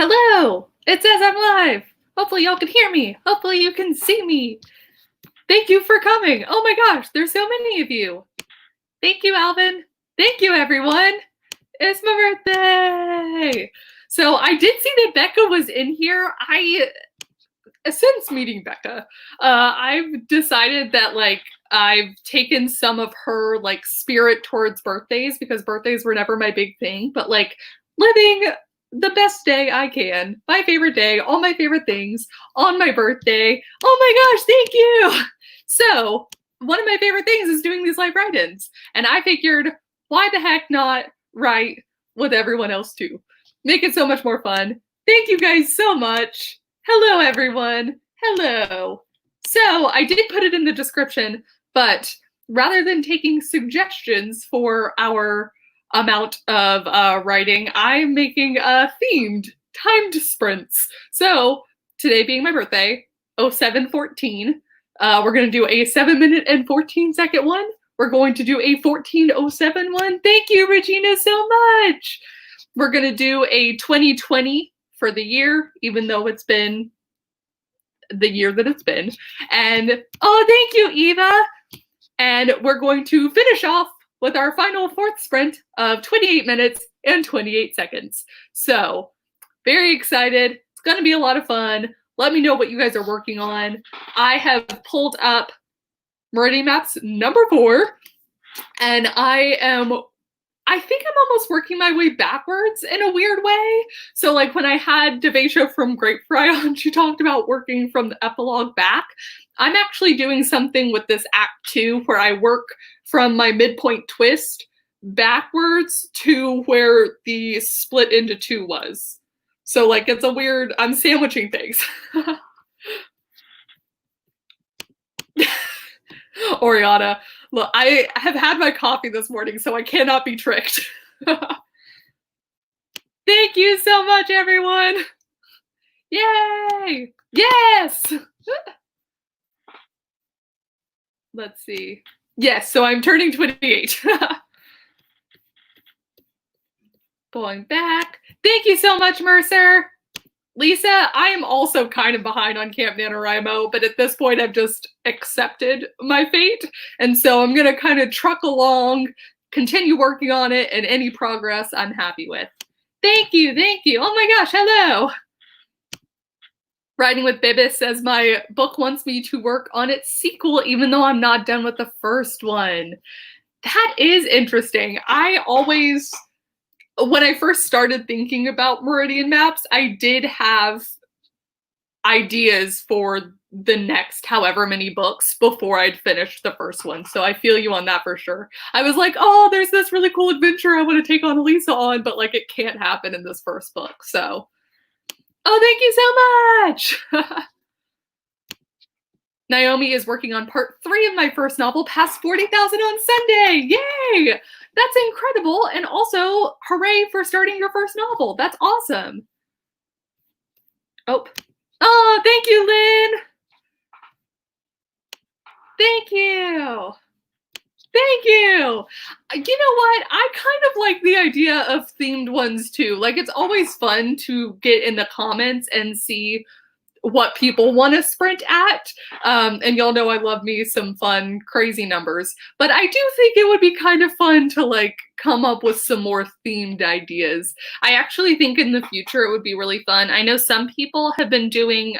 Hello! It says I'm live! Hopefully y'all can hear me. Hopefully you can see me. Thank you for coming. Oh my gosh, there's so many of you. Thank you, Alvin. Thank you, everyone. It's my birthday. So I did see that Becca was in here. Since meeting Becca, I've decided that I've taken some of her spirit towards birthdays, because birthdays were never my big thing, but living the best day I can, my favorite day, all my favorite things on my birthday. Oh my gosh, thank you. So one of my favorite things is doing these live write-ins, and I figured, why the heck not write with everyone else too? Make it so much more fun. Thank you guys so much. Hello, everyone. Hello. So I did put it in the description, but rather than taking suggestions for our amount of writing, I'm making themed timed sprints. So today being my birthday, 0714, we're going to do a 7-minute and 14-second one. We're going to do a 14:07 one. Thank you, Regina, so much. We're going to do a 2020 for the year, even though it's been the year that it's been. And oh, thank you, Eva. And we're going to finish off with our final fourth sprint of 28 minutes and 28 seconds. So very excited. It's going to be a lot of fun. Let me know what you guys are working on. I have pulled up Meridian Maps number 4, and I think I'm almost working my way backwards in a weird way. So when I had Devasia from Grapefry on, she talked about working from the epilogue back. I'm actually doing something with this Act 2 where I work from my midpoint twist backwards to where the split into 2 was. So it's a weird, I'm sandwiching things. Oriana, look, I have had my coffee this morning, so I cannot be tricked. Thank you so much, everyone. Yay! Yes! Let's see. Yes, so I'm turning 28. Pulling back. Thank you so much, Mercer. Lisa, I am also kind of behind on Camp NaNoWriMo, but at this point I've just accepted my fate. And so I'm going to kind of truck along, continue working on it, and any progress I'm happy with. Thank you, thank you. Oh my gosh, hello. Writing with Bibis says my book wants me to work on its sequel, even though I'm not done with the first one. That is interesting. When I first started thinking about Meridian Maps, I did have ideas for the next however many books before I'd finished the first one. So I feel you on that for sure. I was like, oh, there's this really cool adventure I want to take on Elisa on, but it can't happen in this first book. So, oh, thank you so much. Naomi is working on part 3 of my first novel, past 40,000 on Sunday. Yay! That's incredible. And also, hooray for starting your first novel. That's awesome. Oh, thank you, Lynn. Thank you. Thank you. You know what? I kind of like the idea of themed ones too. It's always fun to get in the comments and see what people want to sprint at. And y'all know I love me some fun, crazy numbers. But I do think it would be kind of fun to come up with some more themed ideas. I actually think in the future it would be really fun. I know some people have been doing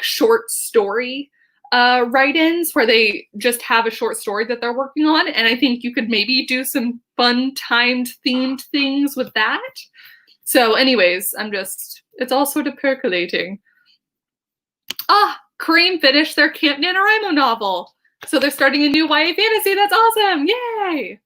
short story write-ins where they just have a short story that they're working on. And I think you could maybe do some fun timed themed things with that. So anyways, it's all sort of percolating. Kareem finished their Camp NaNoWriMo novel. So they're starting a new YA fantasy. That's awesome. Yay.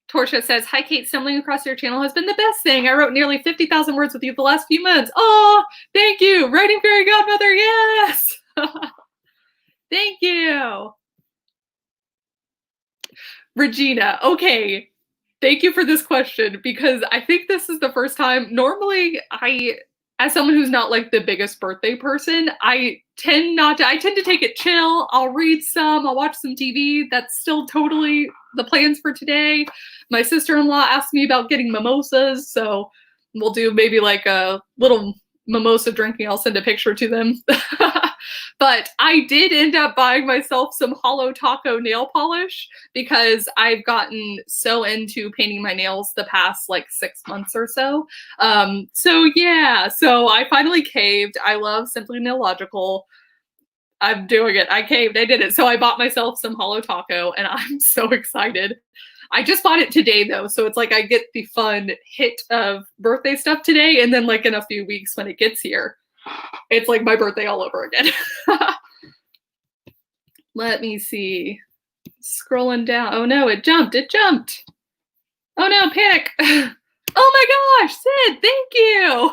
Torcia says, hi, Kate. Stumbling across your channel has been the best thing. I wrote nearly 50,000 words with you the last few months. Oh, thank you. Writing Fairy Godmother. Yes. Thank you. Regina. Okay. Thank you for this question, because I think this is the first time. Normally, as someone who's not the biggest birthday person, I tend to take it chill. I'll read some, I'll watch some TV. That's still totally the plans for today. My sister-in-law asked me about getting mimosas, so we'll do maybe like a little mimosa drinking. I'll send a picture to them. But I did end up buying myself some Holo Taco nail polish because I've gotten so into painting my nails the past like 6 months or so. So yeah, so I finally caved. I love Simply Nailogical. I'm doing it. I caved. I did it. So I bought myself some Holo Taco and I'm so excited. I just bought it today though, so it's like I get the fun hit of birthday stuff today, and then like in a few weeks when it gets here, it's like my birthday all over again. Let me see. Scrolling down. Oh no, it jumped. It jumped. Oh no, panic. Oh my gosh, Sid, thank you.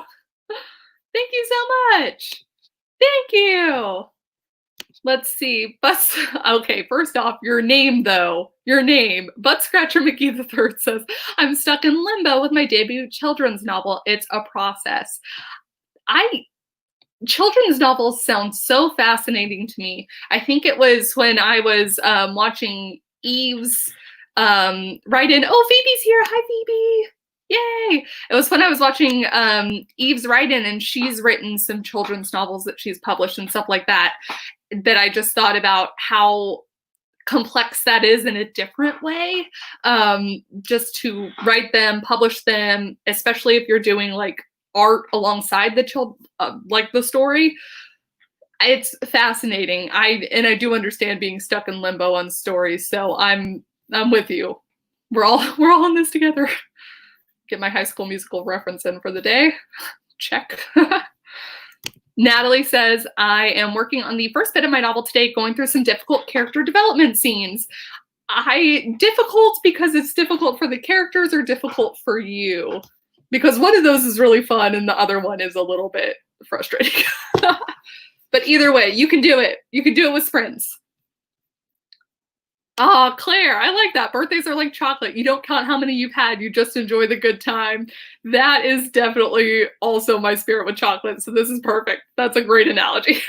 Thank you so much. Thank you. Let's see. Bus. Okay, first off, your name though. Your name. Butt Scratcher McGee III says, I'm stuck in limbo with my debut children's novel. It's a process. Children's novels sound so fascinating to me. I think it was when I was watching Eve's write-in. Oh, Phoebe's here. Hi, Phoebe. Yay. It was when I was watching Eve's write-in, and she's written some children's novels that she's published and stuff like that, that I just thought about how complex that is in a different way, just to write them, publish them, especially if you're doing like art alongside the like the story. It's fascinating. I do understand being stuck in limbo on stories, so I'm with you. We're all in this together. Get my High School Musical reference in for the day. Check. Natalie says, I am working on the first bit of my novel today, going through some difficult character development scenes. Difficult because it's difficult for the characters, or difficult for you? Because one of those is really fun and the other one is a little bit frustrating. But either way, you can do it. You can do it with sprints. Oh, Claire, I like that. Birthdays are like chocolate. You don't count how many you've had. You just enjoy the good time. That is definitely also my spirit with chocolate. So this is perfect. That's a great analogy.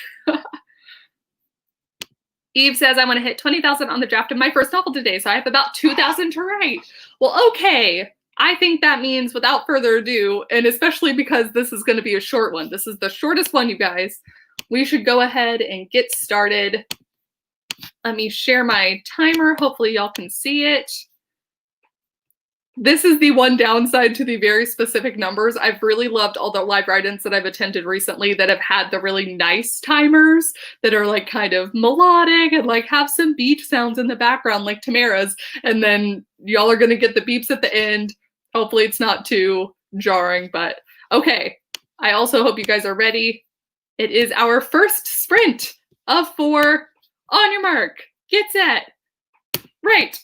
Eve says, I want to hit 20,000 on the draft of my first novel today. So I have about 2,000 to write. Well, okay. I think that means without further ado, and especially because this is going to be a short one. This is the shortest one, you guys. We should go ahead and get started. Let me share my timer. Hopefully y'all can see it. This is the one downside to the very specific numbers. I've really loved all the live write-ins that I've attended recently that have had the really nice timers that are like kind of melodic and like have some beach sounds in the background like Tamara's. And then y'all are going to get the beeps at the end. Hopefully it's not too jarring, but okay. I also hope you guys are ready. It is our first sprint of 4. On your mark, get set, right.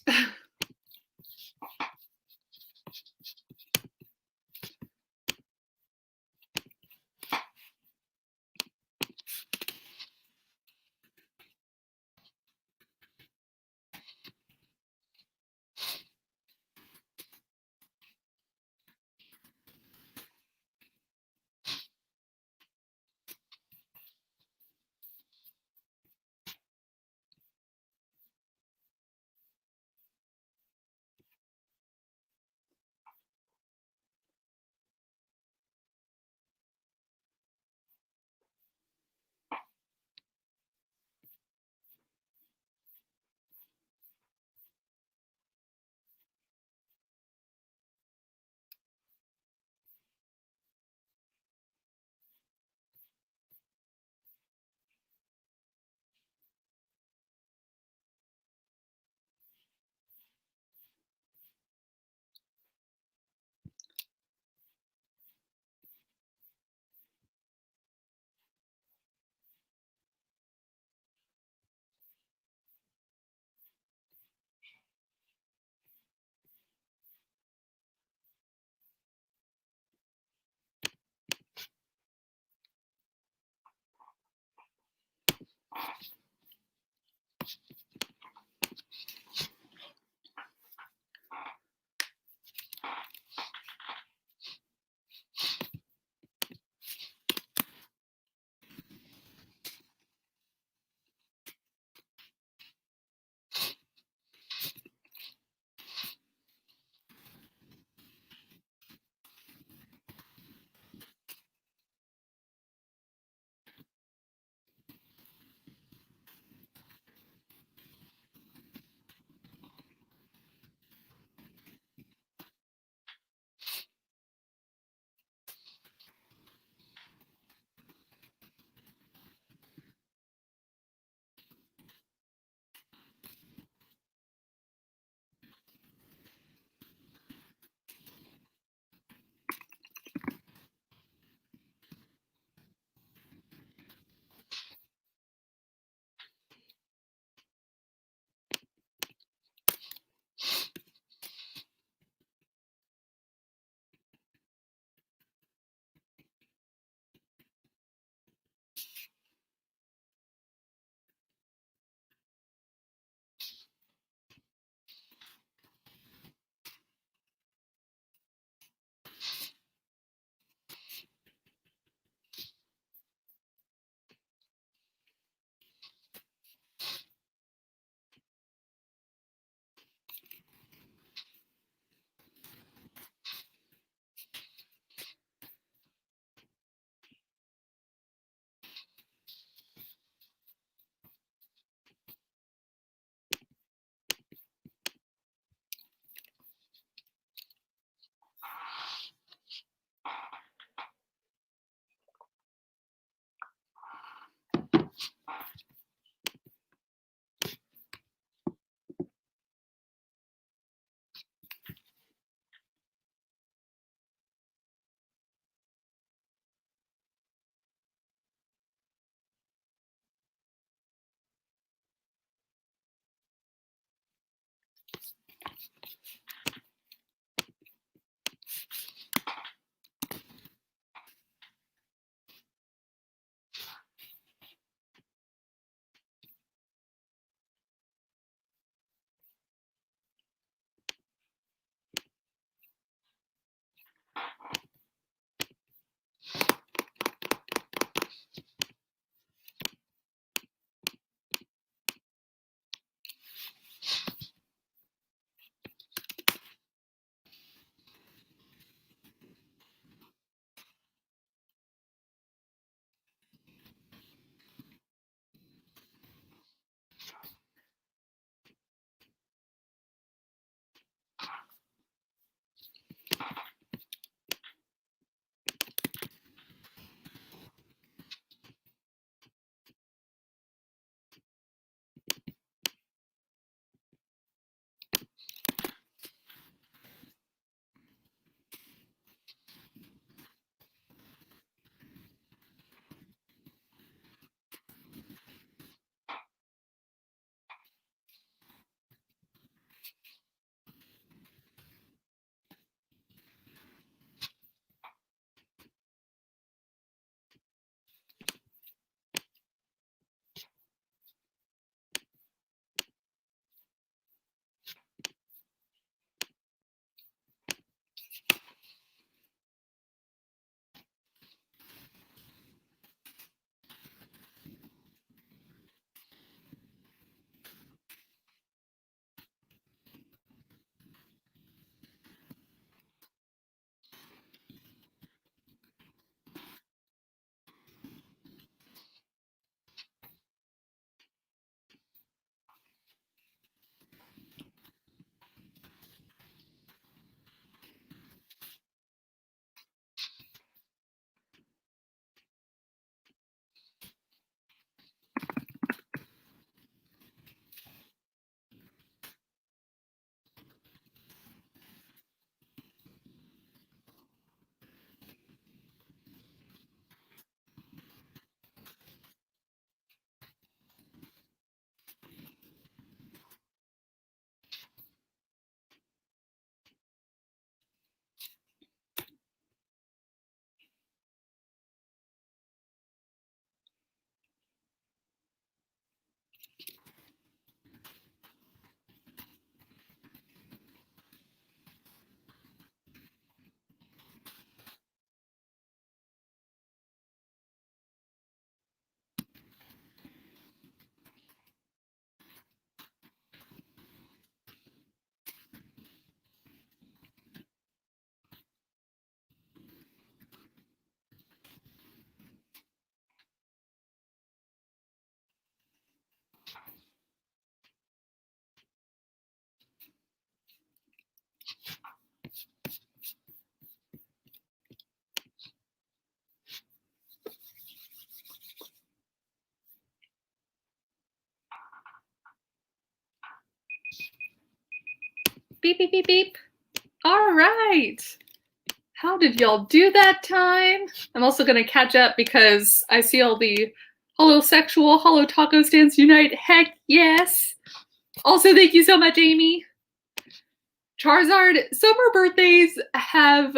Beep, beep, beep, beep. All right. How did y'all do that time? I'm also going to catch up because I see all the holosexual, holo taco stands unite. Heck yes. Also, thank you so much, Amy. Charizard, summer birthdays have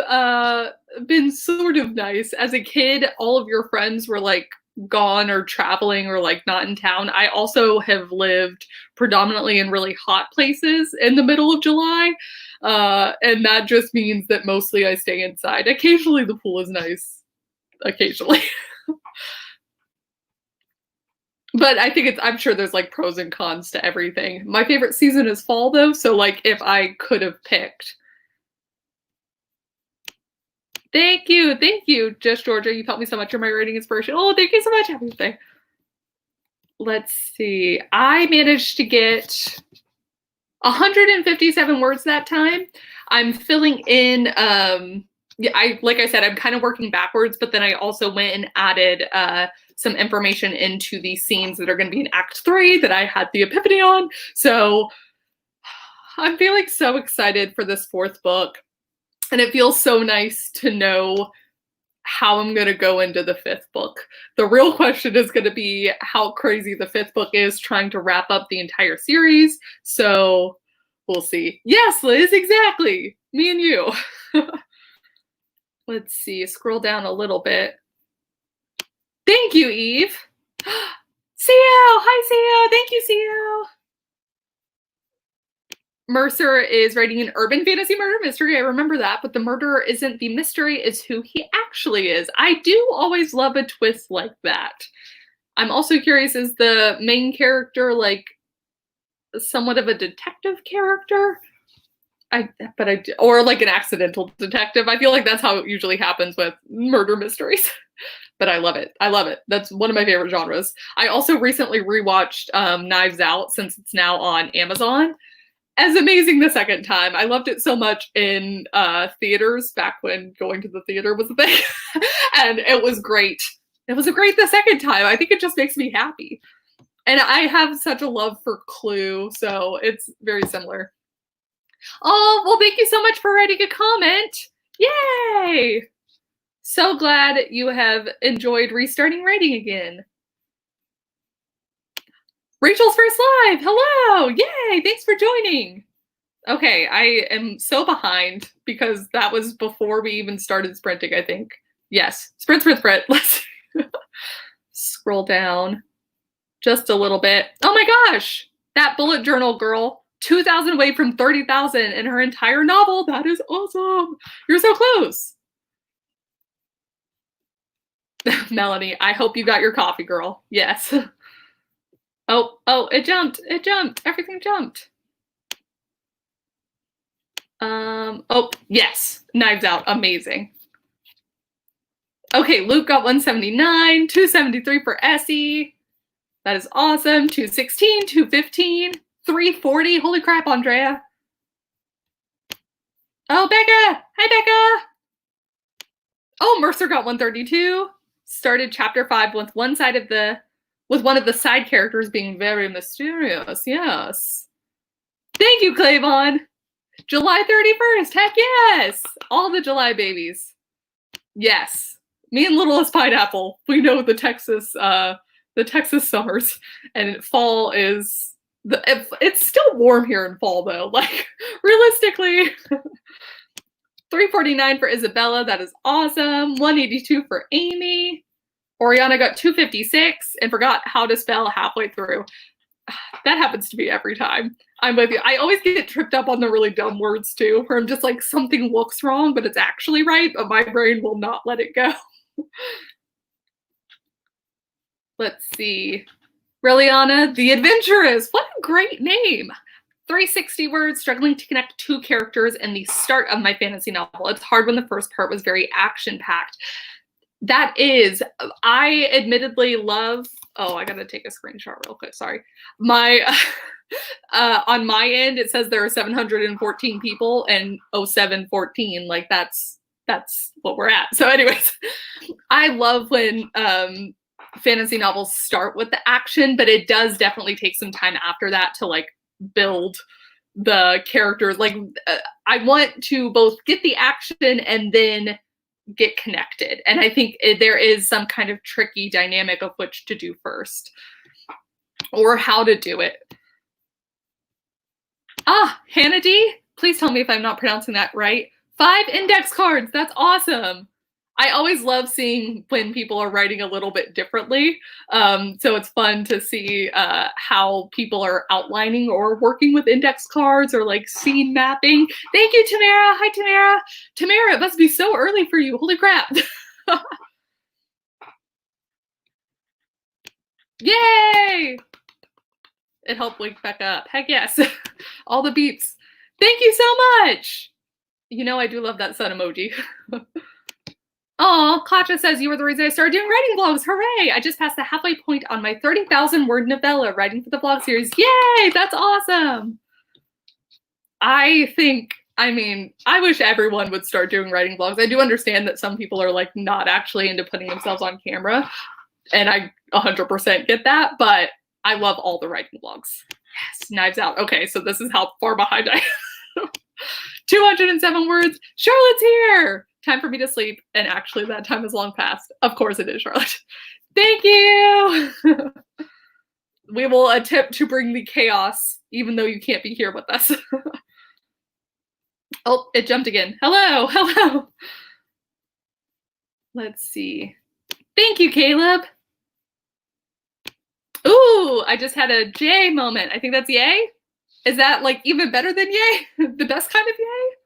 been sort of nice. As a kid, all of your friends were like gone or traveling or like not in town. I also have lived predominantly in really hot places in the middle of July. And that just means that mostly I stay inside. Occasionally the pool is nice. Occasionally. But I think I'm sure there's like pros and cons to everything. My favorite season is fall though, so like if I could have picked. Thank you, Just Georgia. You've helped me so much. You're my writing inspiration. Oh, thank you so much. Happy birthday. Let's see. I managed to get 157 words that time. I'm filling in, like I said, I'm kind of working backwards, but then I also went and added some information into the scenes that are going to be in Act 3 that I had the epiphany on. So I'm feeling so excited for this 4th book. And it feels so nice to know how I'm going to go into the 5th book. The real question is going to be how crazy the 5th book is trying to wrap up the entire series. So we'll see. Yes, Liz, exactly. Me and you. Let's see, scroll down a little bit. Thank you, Eve. Co. Hi, Co. Thank you, Co. Mercer is writing an urban fantasy murder mystery. I remember that, but the murderer isn't the mystery, it's who he actually is. I do always love a twist like that. I'm also curious, is the main character like somewhat of a detective character? Or like an accidental detective. I feel like that's how it usually happens with murder mysteries. But I love it. I love it. That's one of my favorite genres. I also recently rewatched Knives Out since it's now on Amazon. As amazing the second time. I loved it so much in theaters back when going to the theater was a thing. And it was great. It was great the second time. I think it just makes me happy. And I have such a love for Clue, so it's very similar. Oh, well, thank you so much for writing a comment. Yay! So glad you have enjoyed restarting writing again. Rachel's first live. Hello. Yay. Thanks for joining. Okay, I am so behind because that was before we even started sprinting, I think. Yes. Sprint. Let's scroll down just a little bit. Oh my gosh. That bullet journal girl. 2,000 away from 30,000 in her entire novel. That is awesome. You're so close. Melanie, I hope you got your coffee, girl. Yes. Oh, it jumped. Everything jumped. Oh, yes. Knives Out. Amazing. Okay, Luke got 179, 273 for Essie. That is awesome. 216, 215, 340. Holy crap, Andrea. Oh, Becca. Hi, Becca. Oh, Mercer got 132. Started chapter 5 with one of the side characters being very mysterious. Yes. Thank you, Clavon. July 31st. Heck yes. All the July babies. Yes. Me and Littlest Pineapple. We know the Texas summers, and fall is it's still warm here in fall though. Like realistically. 349 for Isabella. That is awesome. 182 for Amy. Oriana got 256 and forgot how to spell halfway through. That happens to me every time. I'm with you. I always get tripped up on the really dumb words too, where I'm just like, something looks wrong, but it's actually right, but my brain will not let it go. Let's see. Reliana, the Adventurous. What a great name. 360 words, struggling to connect 2 characters in the start of my fantasy novel. It's hard when the first part was very action-packed. That is, I admittedly love, I gotta take a screenshot real quick, sorry. On my end, it says there are 714 people and 0714, like that's what we're at. So anyways, I love when fantasy novels start with the action, but it does definitely take some time after that to like build the characters. Like, I want to both get the action and then get connected. And I think there is some kind of tricky dynamic of which to do first or how to do it. Ah, Hannity, please tell me if I'm not pronouncing that right. 5 index cards. That's awesome. I always love seeing when people are writing a little bit differently. So it's fun to see how people are outlining or working with index cards or like scene mapping. Thank you, Tamara. Hi, Tamara. Tamara, it must be so early for you. Holy crap. Yay! It helped wake back up. Heck yes. All the beeps. Thank you so much. You know, I do love that sun emoji. Oh, Katja says you were the reason I started doing writing vlogs. Hooray! I just passed the halfway point on my 30,000 word novella writing for the vlog series. Yay! That's awesome. I wish everyone would start doing writing vlogs. I do understand that some people are like not actually into putting themselves on camera, and I 100% get that, but I love all the writing vlogs. Yes, Knives Out. Okay, so this is how far behind I am. 207 words. Charlotte's here. Time for me to sleep, and actually that time is long past. Of course it is, Charlotte. Thank you. We will attempt to bring the chaos, even though you can't be here with us. Oh, it jumped again. Hello, hello. Let's see. Thank you, Caleb. Ooh, I just had a J moment. I think that's yay. Is that like even better than yay? The best kind of yay?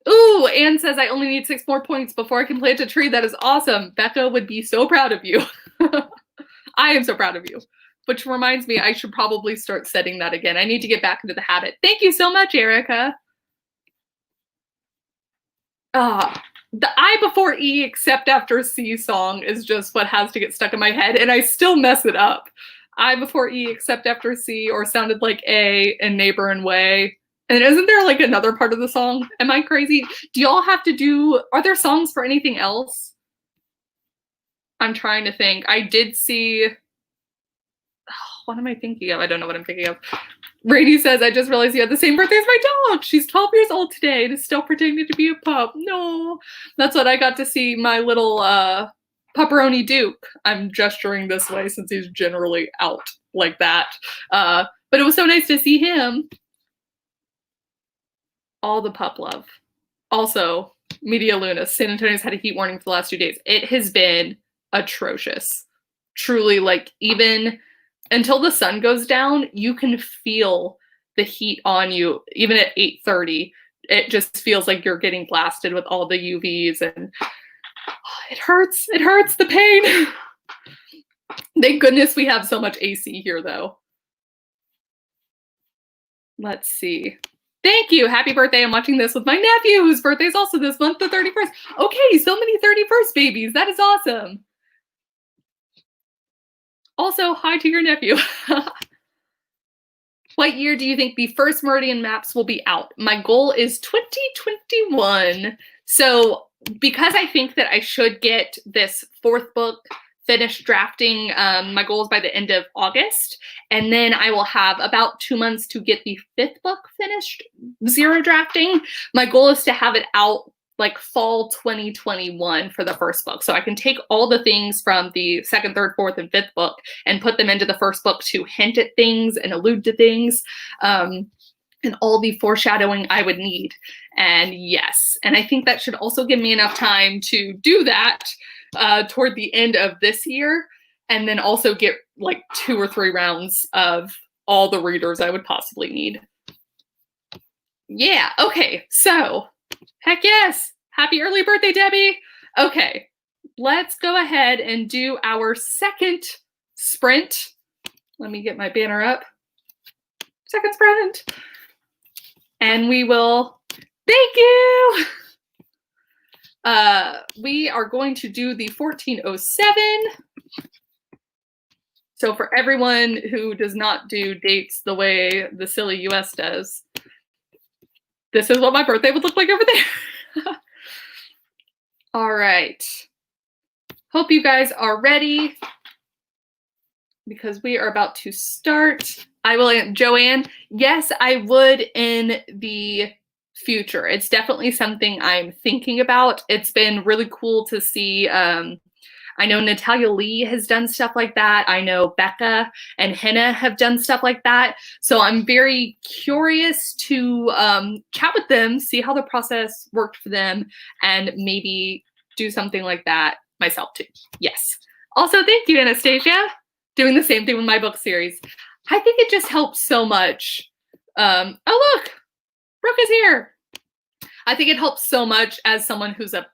Ooh, Anne says I only need 6 more points before I can plant a tree. That is awesome. Becca would be so proud of you. I am so proud of you. Which reminds me, I should probably start setting that again. I need to get back into the habit. Thank you so much, Erica. The I before E except after C song is just what has to get stuck in my head, and I still mess it up. I before E except after C, or sounded like A and neighbor and way. And isn't there like another part of the song? Am I crazy? Do y'all have to do, are there songs for anything else? I'm trying to think. I did see, what am I thinking of? I don't know what I'm thinking of. Rady says, I just realized you had the same birthday as my dog. She's 12 years old today and is still pretending to be a pup. No, that's what I got to see my little pepperoni Duke. I'm gesturing this way since he's generally out like that. But it was so nice to see him. All the pup love. Also, Media Luna, San Antonio's had a heat warning for the last 2 days. It has been atrocious. Truly, like, even until the sun goes down, you can feel the heat on you. Even at 8:30, it just feels like you're getting blasted with all the UVs, and it hurts. It hurts, the pain. Thank goodness we have so much AC here, though. Let's see. Thank you. Happy birthday. I'm watching this with my nephew, whose birthday is also this month, the 31st. Okay, so many 31st babies. That is awesome. Also, hi to your nephew. What year do you think the first Meridian maps will be out? My goal is 2021. So because I think that I should get this 4th book finished drafting, my goal is by the end of August, and then I will have about 2 months to get the 5th book finished, 0 drafting. My goal is to have it out like fall 2021 for the 1st book, so I can take all the things from the 2nd, 3rd, 4th, and 5th book and put them into the 1st book to hint at things and allude to things, and all the foreshadowing I would need. And yes, and I think that should also give me enough time to do that toward the end of this year, and then also get like 2 or 3 rounds of all the readers I would possibly need. Yeah, okay, so heck yes, happy early birthday, Debbie. Okay, let's go ahead and do our 2nd sprint. Let me get my banner up. 2nd sprint. And we will, thank you. We are going to do the 1407. So for everyone who does not do dates the way the silly US does, this is what my birthday would look like over there. All right. Hope you guys are ready. because we are about to start. I will, Joanne, yes, I would in the future. It's definitely something I'm thinking about. It's been really cool to see. I know Natalia Lee has done stuff like that. I know Becca and Henna have done stuff like that. So I'm very curious to chat with them, see how the process worked for them, and maybe do something like that myself too. Yes. Also, thank you, Anastasia. Doing the same thing with my book series. I think it just helps so much. Oh, look, Brooke is here. I think it helps so much as someone who's a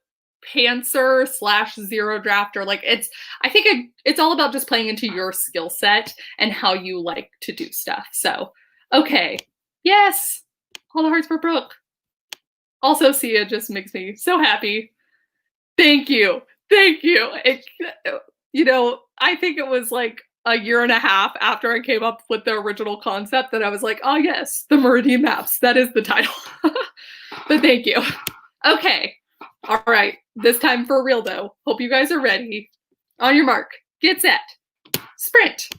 pantser / zero drafter. Like I think it's all about just playing into your skill set and how you like to do stuff. So, okay. Yes. All the hearts for Brooke. Also, Sia just makes me so happy. Thank you. Thank you. I think it was like a year and a half after I came up with the original concept that I was like, oh yes, the Meridian Maps. That is the title. But thank you. Okay. All right. This time for real though. Hope you guys are ready. On your mark. Get set. Sprint.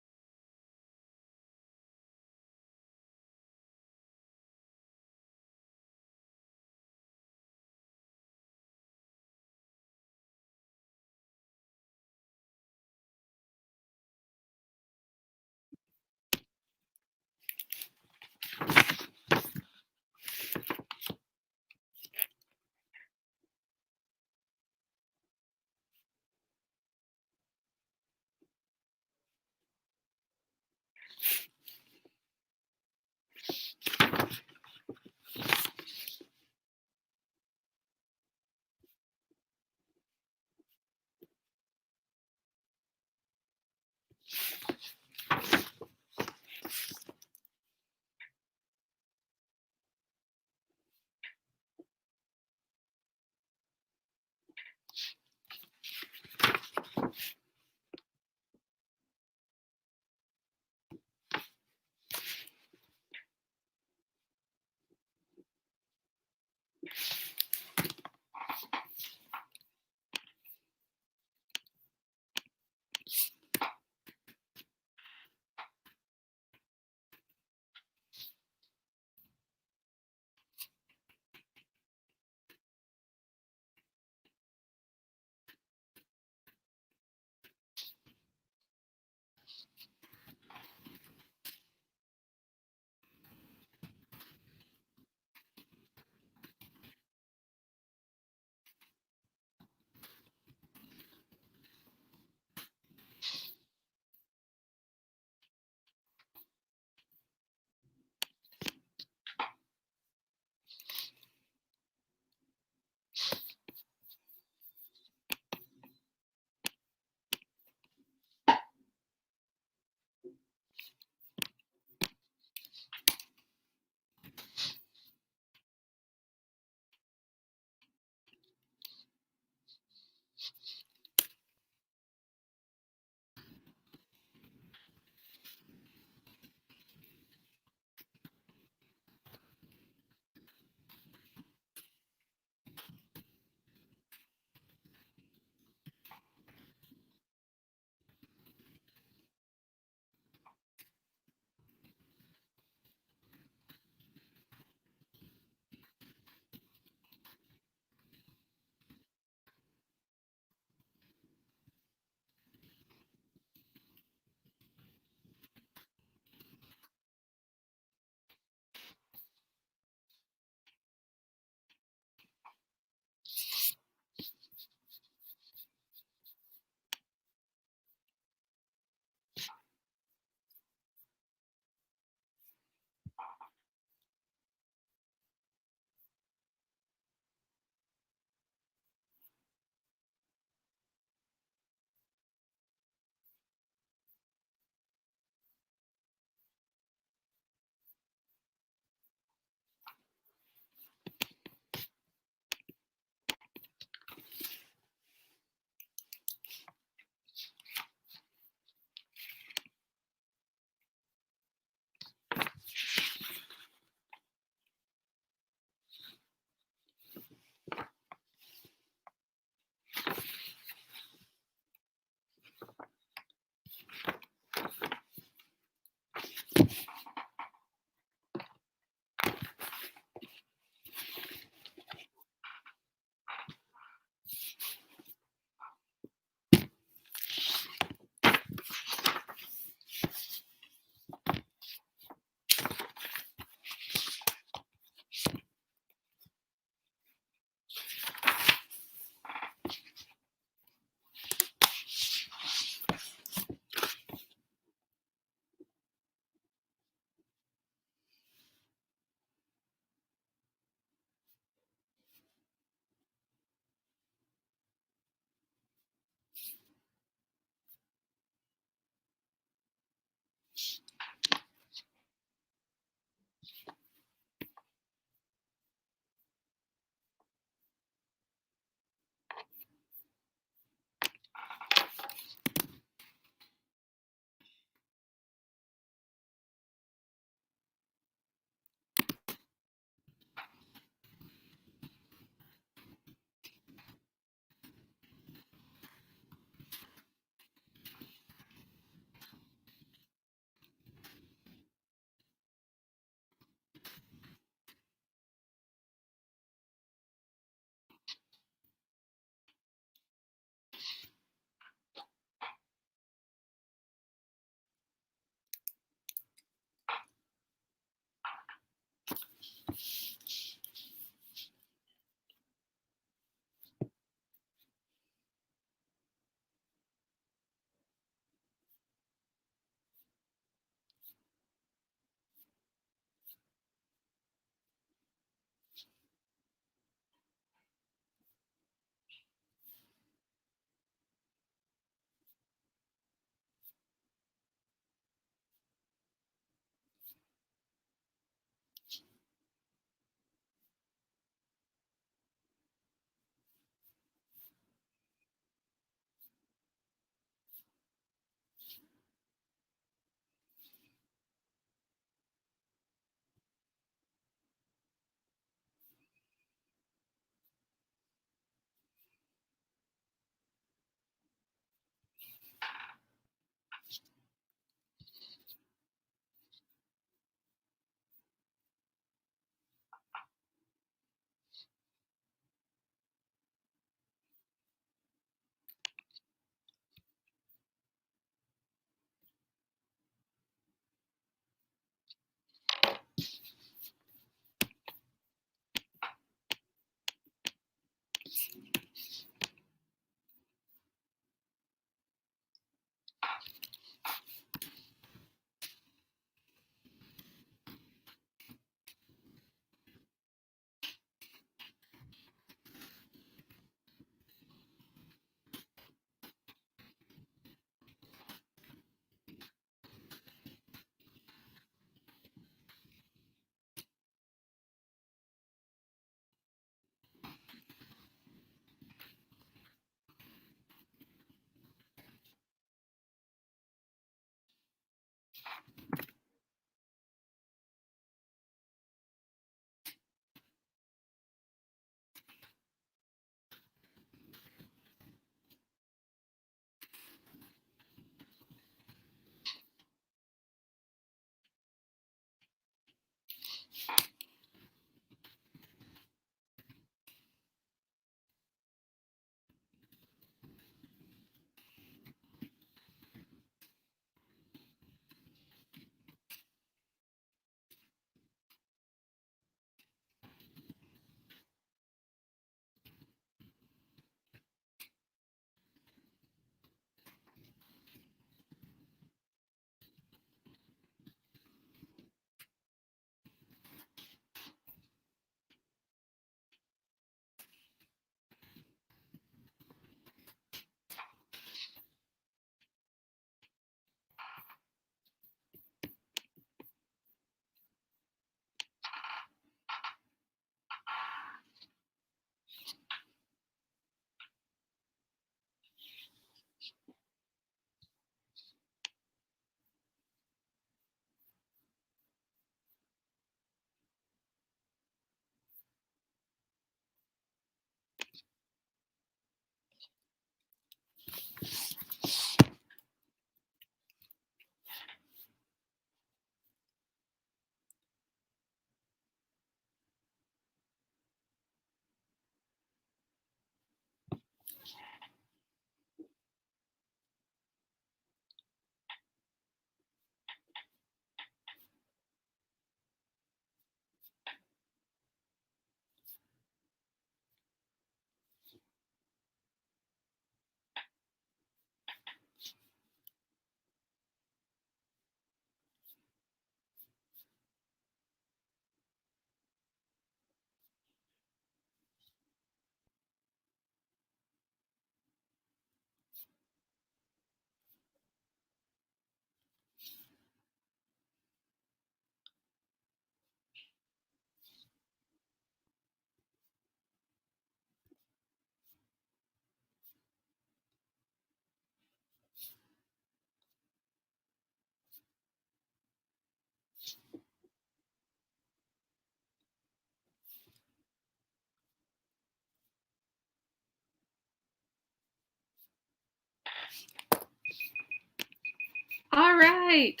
All right.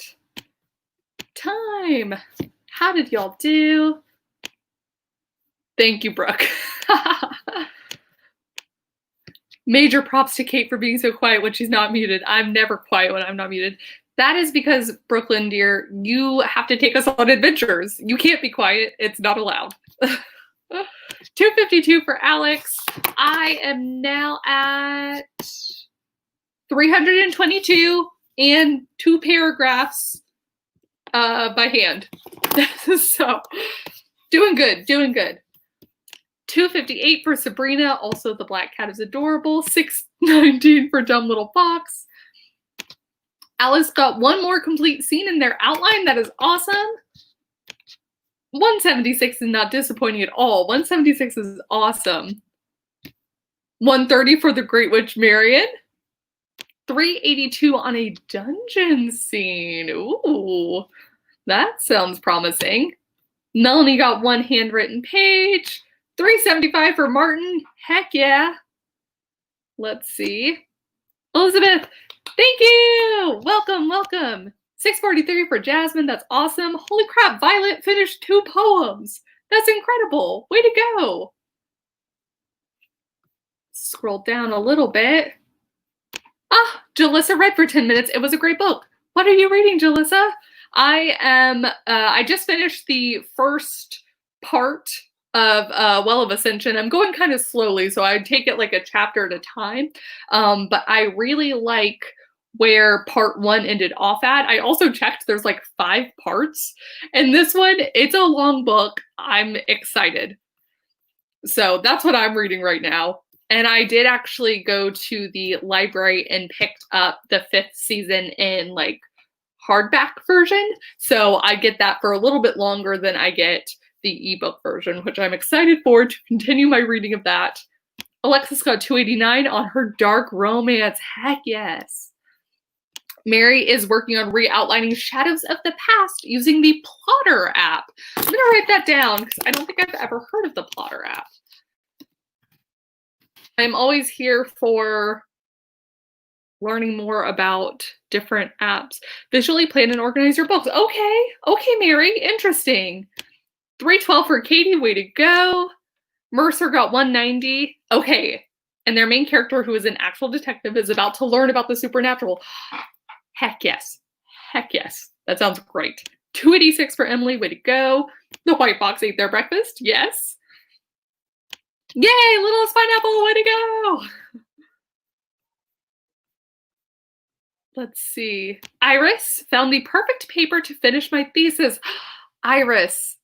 Time. How did y'all do? Thank you, Brooke. Major props to Kate for being so quiet when she's not muted. I'm never quiet when I'm not muted. That is because, Brooklyn, dear, you have to take us on adventures. You can't be quiet. It's not allowed. 252 for Alex. I am now at 322 and 2 paragraphs by hand. So, doing good, doing good. 258 for Sabrina. Also, the black cat is adorable. 619 for Dumb Little Fox. Alice got one more complete scene in their outline. That is awesome. 176 is not disappointing at all. 176 is awesome. 130 for the Great Witch Marion. 382 on a dungeon scene. Ooh, that sounds promising. Melanie got one handwritten page. 375 for Martin. Heck yeah. Let's see. Elizabeth, thank you. Welcome, welcome. 643 for Jasmine. That's awesome. Holy crap, Violet finished 2 poems. That's incredible. Way to go. Scroll down a little bit. Ah, Jalissa read for 10 minutes. It was a great book. What are you reading, Jalissa? I just finished the first part of Well of Ascension. I'm going kind of slowly, so I take it like a chapter at a time. But I really like where part 1 ended off at. I also checked there's like 5 parts. And this one, it's a long book. I'm excited. So that's what I'm reading right now. And I did actually go to the library and picked up the 5th season in like hardback version. So I get that for a little bit longer than I get the ebook version, which I'm excited for to continue my reading of that. Alexis got 289 on her dark romance. Heck yes. Mary is working on re-outlining Shadows of the Past using the Plotter app. I'm going to write that down because I don't think I've ever heard of the Plotter app. I'm always here for learning more about different apps. Visually plan and organize your books. Okay. Okay, Mary. Interesting. 312 for Katie. Way to go. Mercer got 190. Okay. And their main character, who is an actual detective, is about to learn about the supernatural. Heck yes. Heck yes. That sounds great. 286 for Emily. Way to go. The White Fox ate their breakfast. Yes. Yay, Littlest Pineapple, way to go! Let's see. Iris found the perfect paper to finish my thesis. Iris,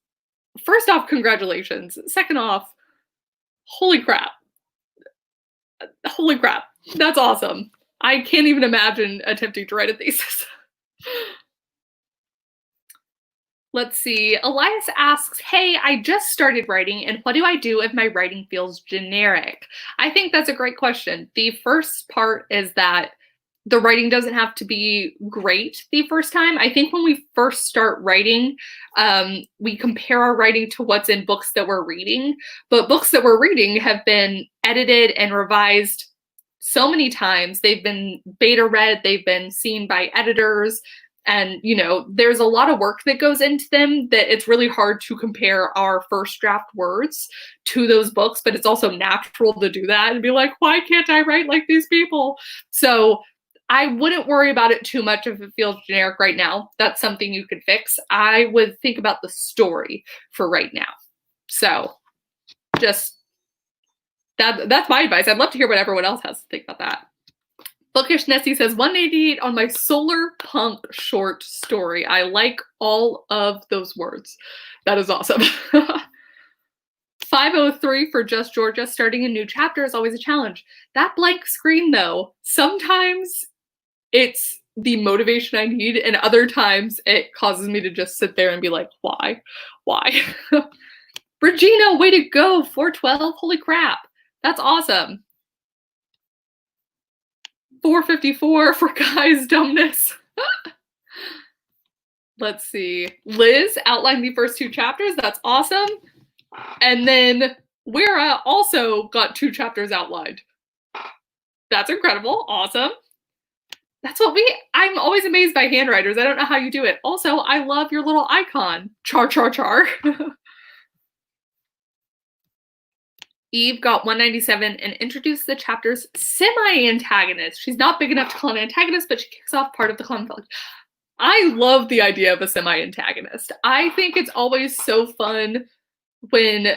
first off, congratulations. Second off, holy crap. Holy crap. That's awesome. I can't even imagine attempting to write a thesis. Let's see. Elias asks, hey, I just started writing, and what do I do if my writing feels generic? I think that's a great question. The first part is that the writing doesn't have to be great the first time. I think when we first start writing, we compare our writing to what's in books that we're reading. But books that we're reading have been edited and revised so many times. They've been beta read, they've been seen by editors. And, you know, there's a lot of work that goes into them that it's really hard to compare our first draft words to those books, but it's also natural to do that and be like, why can't I write like these people? So I wouldn't worry about it too much if it feels generic right now. That's something you could fix. I would think about the story for right now. So just that's my advice. I'd love to hear what everyone else has to think about that. Bookish Nessie says 188 on my solar punk short story. I like all of those words. That is awesome. 503 for Just Georgia. Starting a new chapter is always a challenge. That blank screen, though, sometimes it's the motivation I need, and other times it causes me to just sit there and be like, why? Why? Regina, way to go. 412. Holy crap. That's awesome. 454 for Guy's dumbness. Let's see. Liz outlined the first 2 chapters. That's awesome. And then Wera also got 2 chapters outlined. That's incredible. Awesome. That's what I'm always amazed by handwriters. I don't know how you do it. Also, I love your little icon. Char, char, char. Eve got 197 and introduced the chapter's semi-antagonist. She's not big enough to call an antagonist, but she kicks off part of the conflict. I love the idea of a semi-antagonist. I think it's always so fun when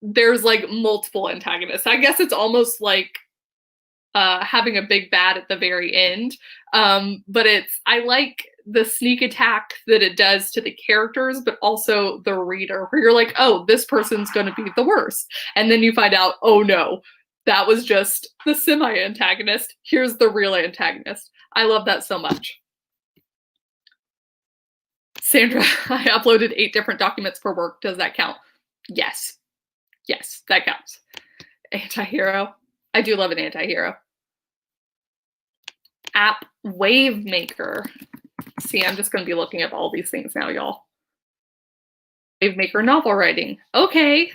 there's like multiple antagonists. I guess it's almost like having a big bad at the very end. But I like the sneak attack that it does to the characters, but also the reader, where you're like, oh, this person's going to be the worst. And then you find out, oh no, that was just the semi-antagonist. Here's the real antagonist. I love that so much. Sandra, I uploaded 8 different documents for work. Does that count? Yes. Yes, that counts. Anti-hero. I do love an anti-hero. App Wave Maker. See, I'm just going to be looking up all these things now, y'all. Wave Maker novel writing. Okay.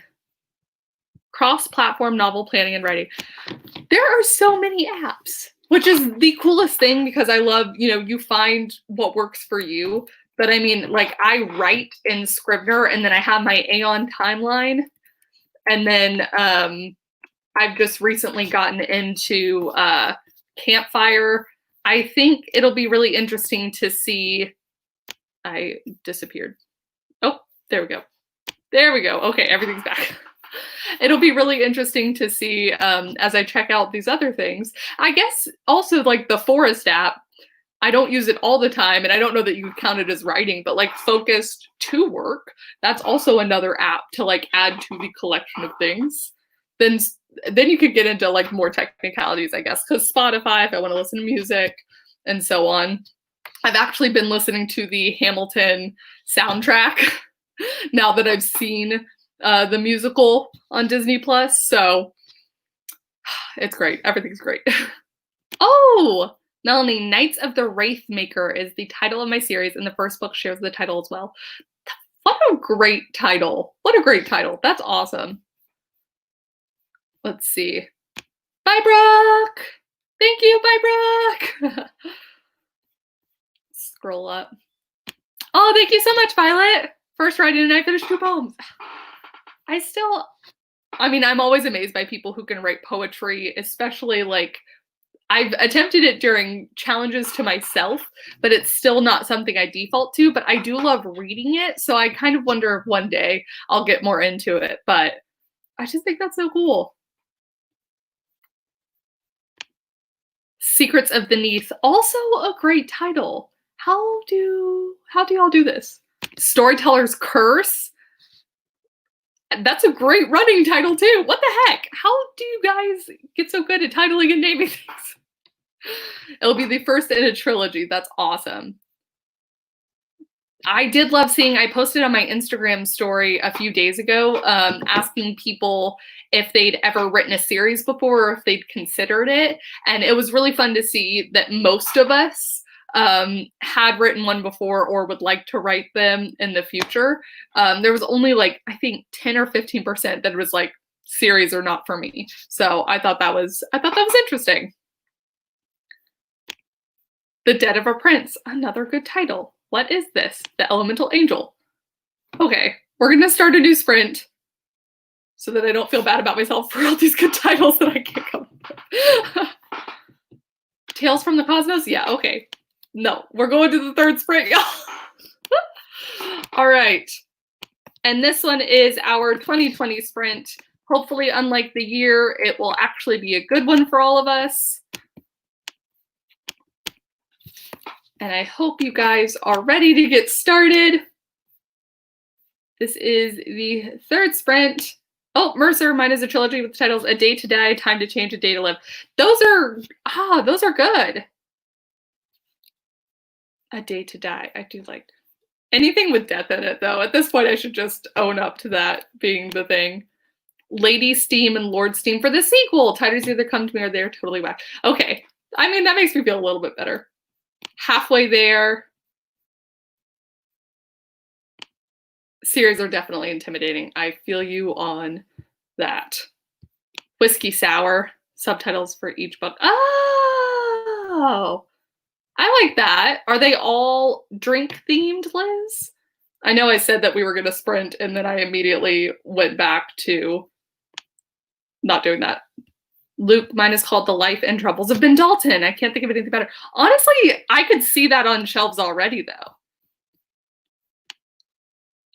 Cross-platform novel planning and writing. There are so many apps, which is the coolest thing because I love, you find what works for you. But I mean, like, I write in Scrivener and then I have my Aeon timeline. And then I've just recently gotten into Campfire. I think it'll be really interesting to see. I disappeared. Oh, there we go. There we go. Okay, everything's back. It'll be really interesting to see as I check out these other things. I guess also like the Forest app, I don't use it all the time, and I don't know that you would count it as writing, but like Focused to Work, that's also another app to like add to the collection of things. Then you could get into like more technicalities, I guess, because Spotify, if I want to listen to music and so on. I've actually been listening to the Hamilton soundtrack now that I've seen the musical on Disney Plus. So it's great. Everything's great. Oh, Melanie, Knights of the Wraithmaker is the title of my series, and the first book shares the title as well. What a great title. What a great title. That's awesome. Let's see. Bye, Brooke. Thank you. Bye, Brooke. Scroll up. Oh, thank you so much, Violet. First writing and I finished 2 poems. I'm always amazed by people who can write poetry, especially like I've attempted it during challenges to myself, but it's still not something I default to, but I do love reading it. So I kind of wonder if one day I'll get more into it, but I just think that's so cool. Secrets of the Neath, also a great title. How do y'all do this? Storyteller's Curse. That's a great running title too. What the heck? How do you guys get so good at titling and naming things? It'll be the first in a trilogy. That's awesome. I did love seeing, I posted on my Instagram story a few days ago asking people if they'd ever written a series before or if they'd considered it. And it was really fun to see that most of us had written one before or would like to write them in the future. There was only like, I think 10 or 15% that was like, series are not for me. So I thought that was interesting. The Death of a Prince, another good title. What is this? The Elemental Angel. Okay, we're gonna start a new sprint so that I don't feel bad about myself for all these good titles that I can't come up with. Tales from the Cosmos? Yeah, okay. No, we're going to the 3rd sprint, y'all. All right. And this one is our 2020 sprint. Hopefully, unlike the year, it will actually be a good one for all of us. And I hope you guys are ready to get started. This is the 3rd sprint. Oh, Mercer, mine is a trilogy with the titles A Day to Die, Time to Change, A Day to Live. Those are good. A Day to Die. I do like anything with death in it, though. At this point, I should just own up to that being the thing. Lady Steam and Lord Steam for the sequel. Titles either come to me or they're totally whack. Okay. I mean, that makes me feel a little bit better. Halfway there. Series are definitely intimidating. I feel you on that. Whiskey Sour. Subtitles for each book. Oh! I like that. Are they all drink themed, Liz? I know I said that we were going to sprint and then I immediately went back to not doing that. Luke, mine is called The Life and Troubles of Ben Dalton. I can't think of anything better. Honestly, I could see that on shelves already, though.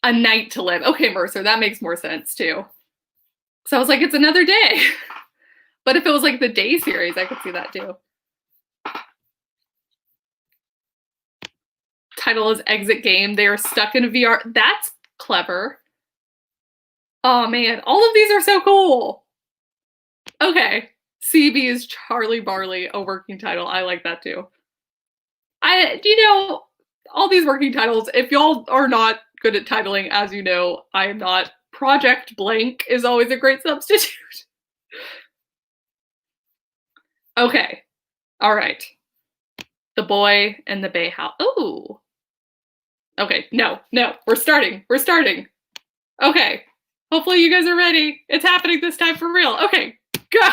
A Night to Live. Okay, Mercer, that makes more sense, too. So I was like, it's another day. But if it was like the day series, I could see that, too. Title is Exit Game. They are stuck in VR. That's clever. Oh, man. All of these are so cool. Okay. CB is Charlie Barley, a working title. I like that, too. All these working titles, if y'all are not good at titling, as you know, I am not. Project Blank is always a great substitute. Okay. All right. The Boy and the Bay House. Ooh. Okay. No. We're starting. Okay. Hopefully you guys are ready. It's happening this time for real. Okay. Go.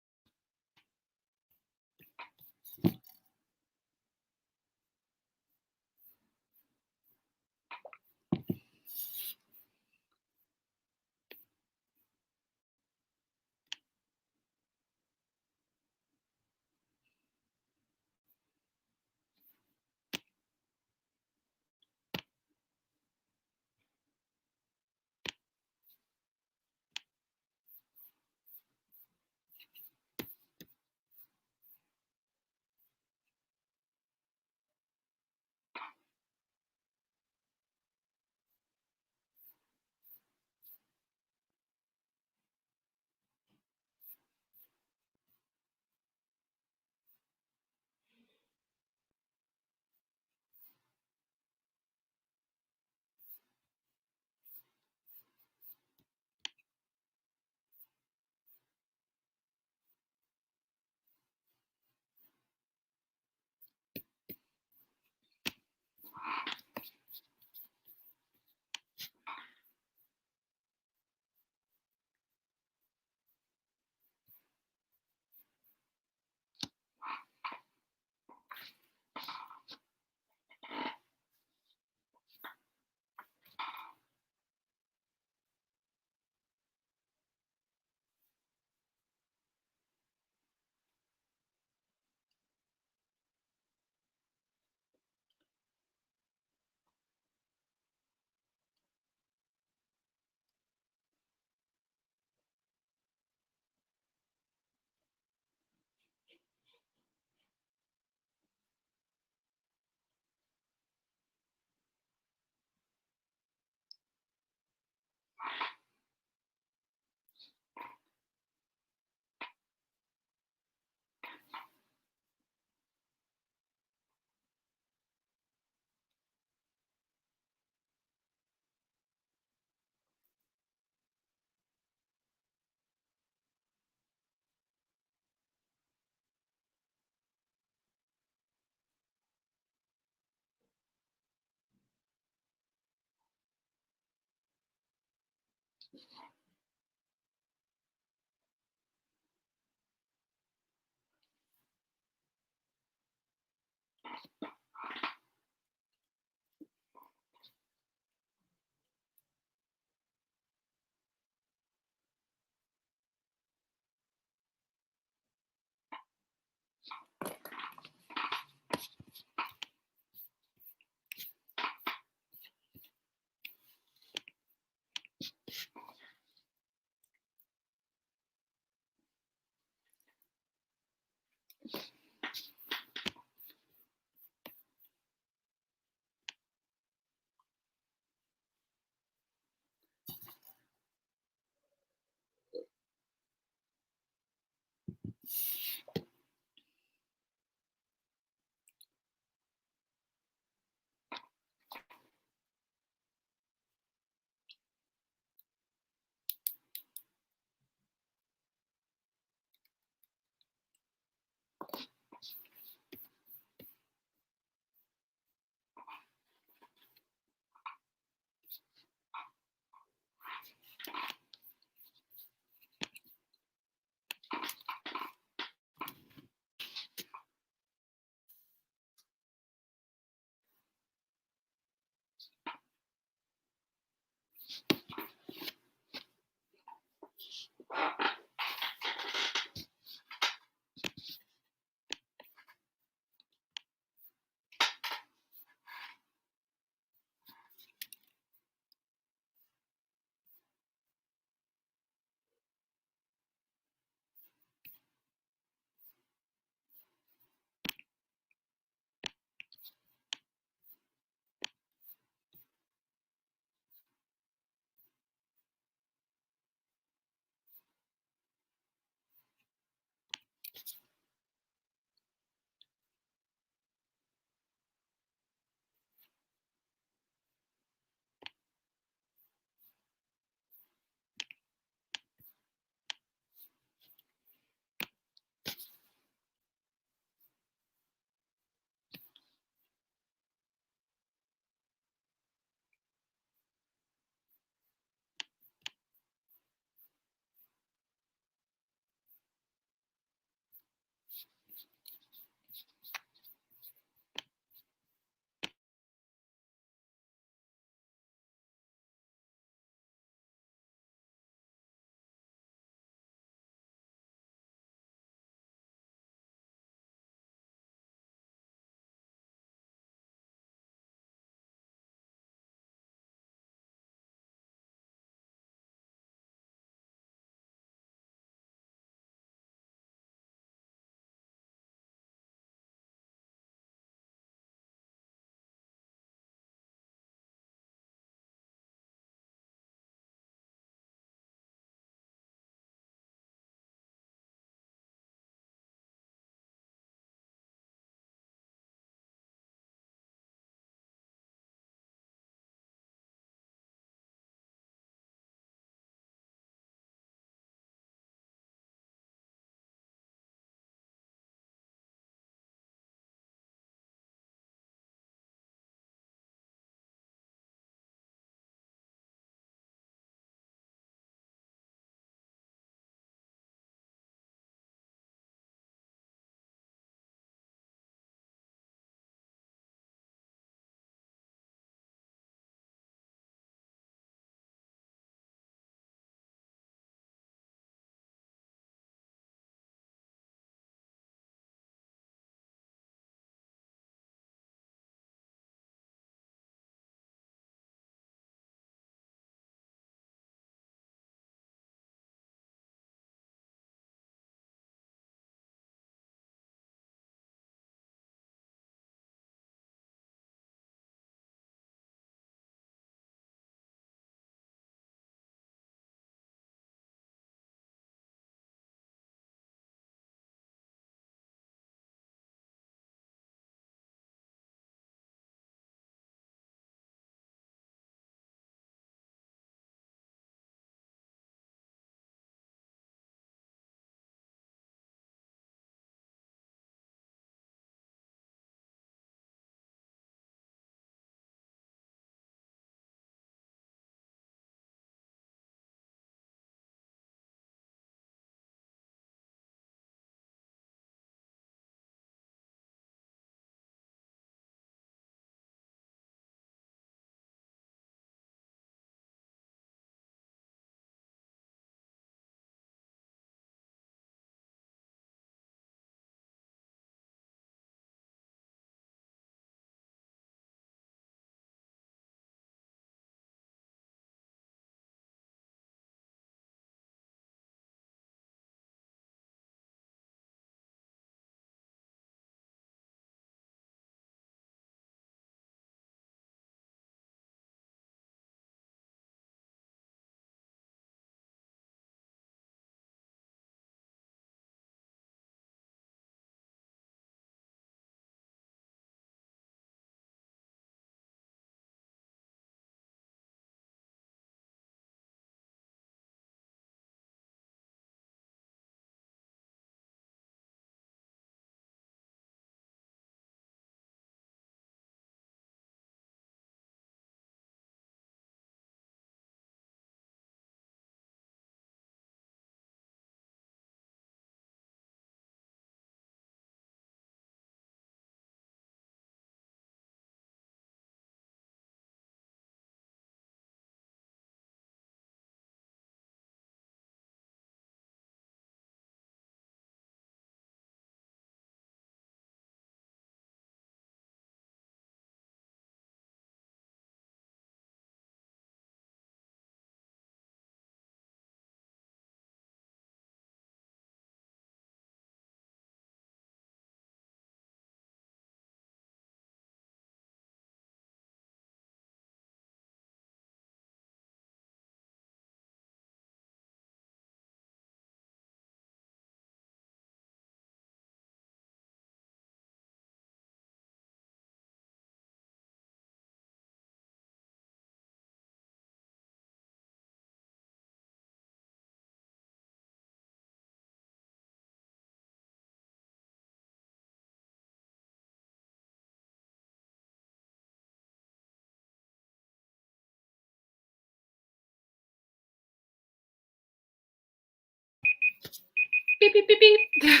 Beep, beep, beep, beep.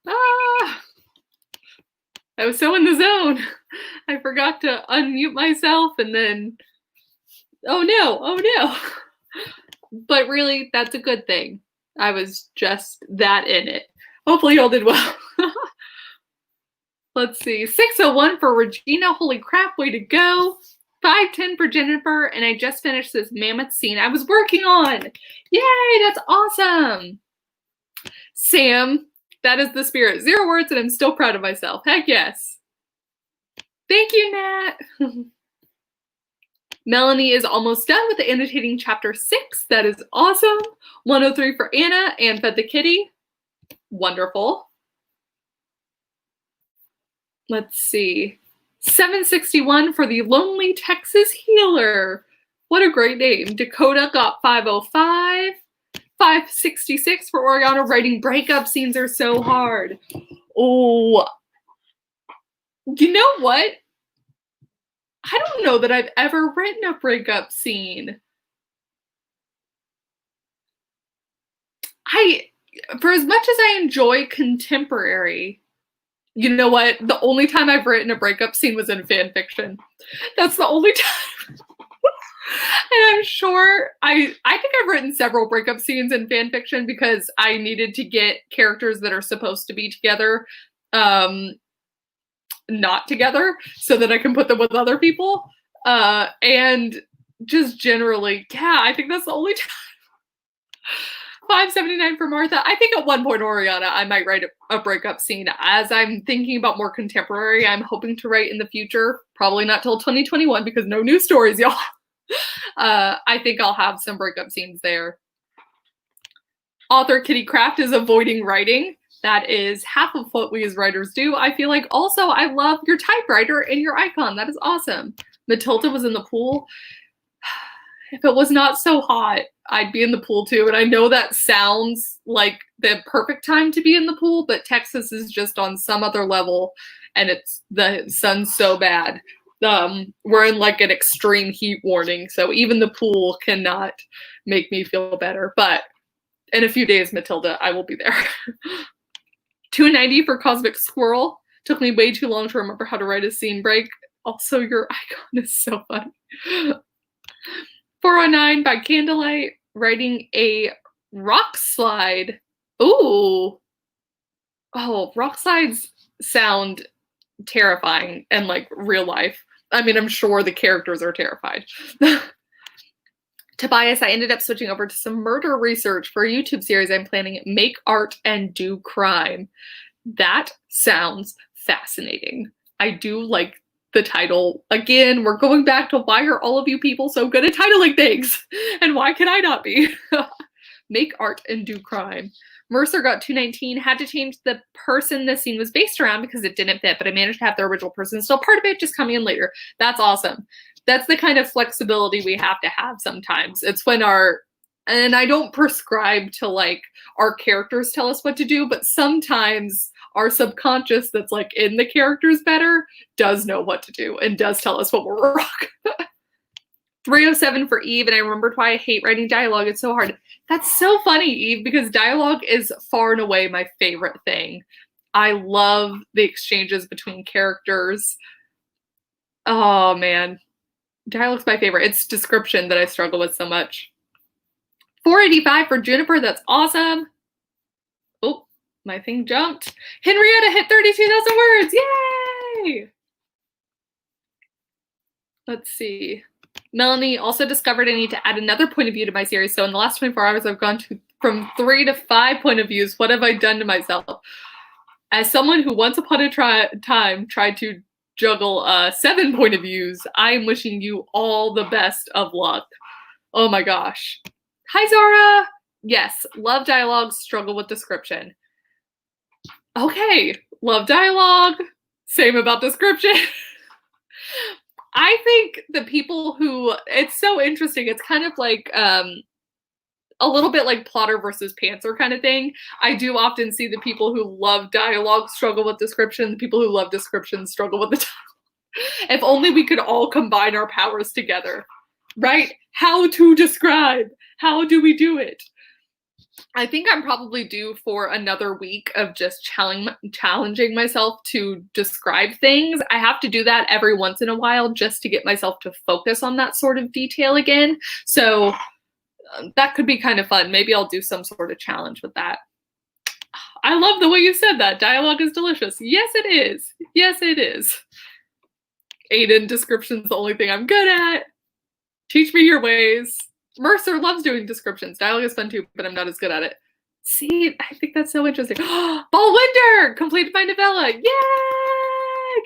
Ah, I was so in the zone. I forgot to unmute myself and then, oh no. But really, that's a good thing. I was just that in it. Hopefully y'all did well. Let's see, 601 for Regina. Holy crap, way to go. 510 for Jennifer, and I just finished this mammoth scene I was working on. Yay, that's awesome. Sam, that is the spirit. 0 words, and I'm still proud of myself. Heck yes. Thank you, Nat. Melanie is almost done with annotating chapter 6. That is awesome. 103 for Anna and Fed the Kitty. Wonderful. Let's see. 761 for the Lonely Texas Healer. What a great name. Dakota got 505. 566 for Oriana. Writing breakup scenes are so hard. Oh, you know what? I don't know that I've ever written a breakup scene. For as much as I enjoy contemporary, you know what? The only time I've written a breakup scene was in fan fiction. That's the only time. And I'm sure I think I've written several breakup scenes in fan fiction because I needed to get characters that are supposed to be together not together so that I can put them with other people. And just generally, yeah, I think that's the only time. 579 for Martha. I think at one point, Oriana, I might write a breakup scene. As I'm thinking about more contemporary, I'm hoping to write in the future. Probably not till 2021 because no new stories, y'all. I think I'll have some breakup scenes there. Author Kitty Craft is avoiding writing. That is half of what we as writers do. I feel like also I love your typewriter and your icon. That is awesome. Matilda was in the pool. If it was not so hot, I'd be in the pool too. And I know that sounds like the perfect time to be in the pool, but Texas is just on some other level and the sun's so bad. We're in like an extreme heat warning. So even the pool cannot make me feel better. But in a few days, Matilda, I will be there. 290 for Cosmic Squirrel. Took me way too long to remember how to write a scene break. Also, your icon is so funny. 409 by Candlelight, writing a rock slide. Ooh. Oh, rock slides sound terrifying and like real life. I mean, I'm sure the characters are terrified. Tobias, I ended up switching over to some murder research for a YouTube series I'm planning, Make Art and Do Crime. That sounds fascinating. I do like the title. Again, we're going back to why are all of you people so good at titling things? And why can I not be? Make Art and Do Crime. Mercer got 219, had to change the person the scene was based around because it didn't fit, but I managed to have the original person still part of it, just coming in later. That's awesome. That's the kind of flexibility we have to have sometimes. It's when and I don't prescribe to like our characters tell us what to do, but sometimes our subconscious that's like in the characters better does know what to do and does tell us what we're wrong. 307 for Eve, and I remembered why I hate writing dialogue. It's so hard. That's so funny, Eve, because dialogue is far and away my favorite thing. I love the exchanges between characters. Oh, man. Dialogue's my favorite. It's description that I struggle with so much. 485 for Juniper. That's awesome. Oh, my thing jumped. Henrietta hit 32,000 words. Yay! Let's see. Melanie also discovered I need to add another point of view to my series. So in the last 24 hours, I've gone from 3 to 5 point of views. What have I done to myself? As someone who once upon a time tried to juggle 7 point of views, I am wishing you all the best of luck. Oh my gosh. Hi, Zara. Yes, love dialogue, struggle with description. Okay, love dialogue, same about description. I think the people who, it's so interesting. It's kind of like a little bit like plotter versus pantser kind of thing. I do often see the people who love dialogue struggle with description. The people who love description struggle with the dialogue. If only we could all combine our powers together, right? How to describe. How do we do it? I think I'm probably due for another week of just challenging myself to describe things. I have to do that every once in a while just to get myself to focus on that sort of detail again. So that could be kind of fun. Maybe I'll do some sort of challenge with that. I love the way you said that. Dialogue is delicious. Yes, it is. Yes, it is. Aiden, description's the only thing I'm good at. Teach me your ways. Mercer loves doing descriptions. Dialogue is fun too, but I'm not as good at it. See, I think that's so interesting. Ball Winder! Completed my novella. Yay!